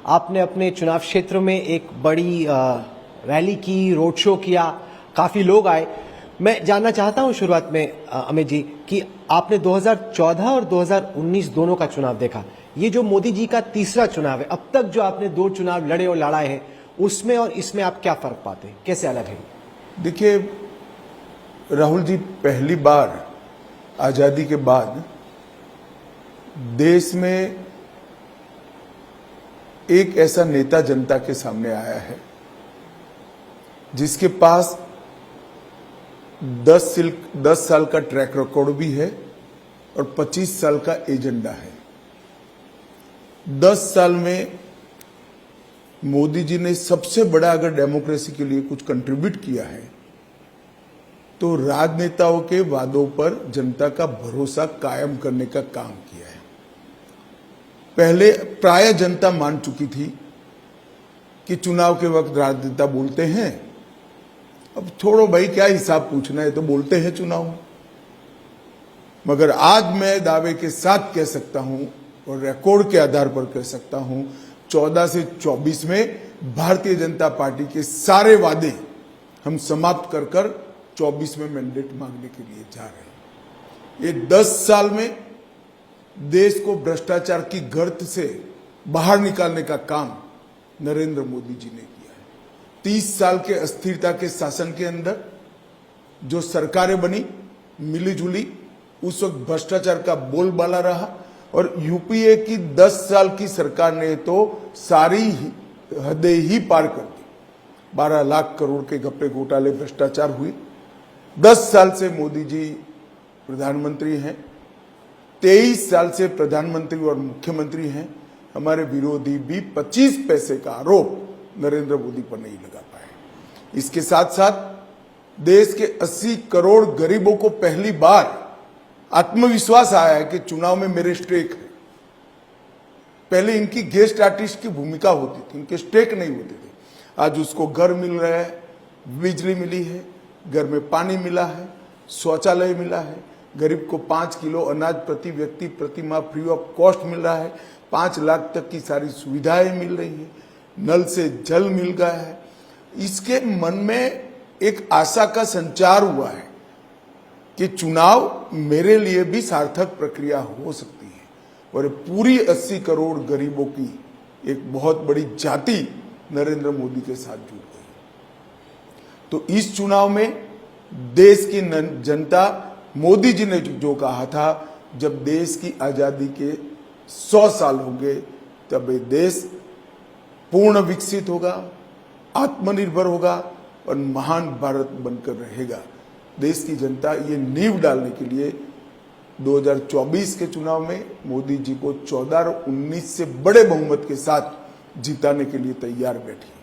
आपने अपने चुनाव क्षेत्र में एक बड़ी रैली की, रोड शो किया, काफी लोग आए। मैं जानना चाहता हूं शुरुआत में अमित जी कि आपने 2014 और 2019 दोनों का चुनाव देखा। ये जो मोदी जी का तीसरा चुनाव है, अब तक जो आपने 2 चुनाव लड़े और लड़ाए हैं, उसमें और इसमें आप क्या फर्क पाते हैं, कैसे अलग है? देखिए राहुल जी, पहली बार आजादी के बाद देश में एक ऐसा नेता जनता के सामने आया है जिसके पास 10 साल का ट्रैक रिकॉर्ड भी है और 25 साल का एजेंडा है। 10 साल में मोदी जी ने सबसे बड़ा अगर डेमोक्रेसी के लिए कुछ कंट्रीब्यूट किया है तो राजनेताओं के वादों पर जनता का भरोसा कायम करने का काम किया है। पहले प्राय जनता मान चुकी थी कि चुनाव के वक्त राजनेता बोलते हैं, अब छोड़ो भाई क्या हिसाब पूछना है, तो बोलते हैं चुनाव में। मगर आज मैं दावे के साथ कह सकता हूं और रिकॉर्ड के आधार पर कह सकता हूं, 14 से 24 में भारतीय जनता पार्टी के सारे वादे हम समाप्त कर कर 24 में मैंडेट मांगने के लिए जा रहे हैं। ये 10 साल में देश को भ्रष्टाचार की गर्त से बाहर निकालने का काम नरेंद्र मोदी जी ने किया है। 30 साल के अस्थिरता के शासन के अंदर जो सरकारें बनी मिली जुली, उस वक्त भ्रष्टाचार का बोलबाला रहा और यूपीए की 10 साल की सरकार ने तो सारी हदें ही पार कर दी। 12 लाख करोड़ के घपले घोटाले भ्रष्टाचार हुई। 10 साल से मोदी जी प्रधानमंत्री हैं, 23 साल से प्रधानमंत्री और मुख्यमंत्री हैं। हमारे विरोधी भी 25 पैसे का आरोप नरेंद्र मोदी पर नहीं लगा पाए। इसके साथ साथ देश के 80 करोड़ गरीबों को पहली बार आत्मविश्वास आया है कि चुनाव में मेरे स्टेक है। पहले इनकी गेस्ट आर्टिस्ट की भूमिका होती थी, इनके स्टेक नहीं होते थे। आज उसको घर मिल रहा है, बिजली मिली है, घर में पानी मिला है, शौचालय मिला है, गरीब को 5 किलो अनाज प्रति व्यक्ति प्रति माह फ्री ऑफ कॉस्ट मिल रहा है, 5 लाख तक की सारी सुविधाएं मिल रही है, नल से जल मिल गया है। इसके मन में एक आशा का संचार हुआ है कि चुनाव मेरे लिए भी सार्थक प्रक्रिया हो सकती है और पूरी 80 करोड़ गरीबों की एक बहुत बड़ी जाति नरेंद्र मोदी के साथ जुड़ गई। तो इस चुनाव में देश की जनता, मोदी जी ने जो कहा था, जब देश की आजादी के 100 साल होंगे तब ये देश पूर्ण विकसित होगा, आत्मनिर्भर होगा और महान भारत बनकर रहेगा। देश की जनता ये नींव डालने के लिए 2024 के चुनाव में मोदी जी को 14 और 19 से बड़े बहुमत के साथ जिताने के लिए तैयार बैठी है।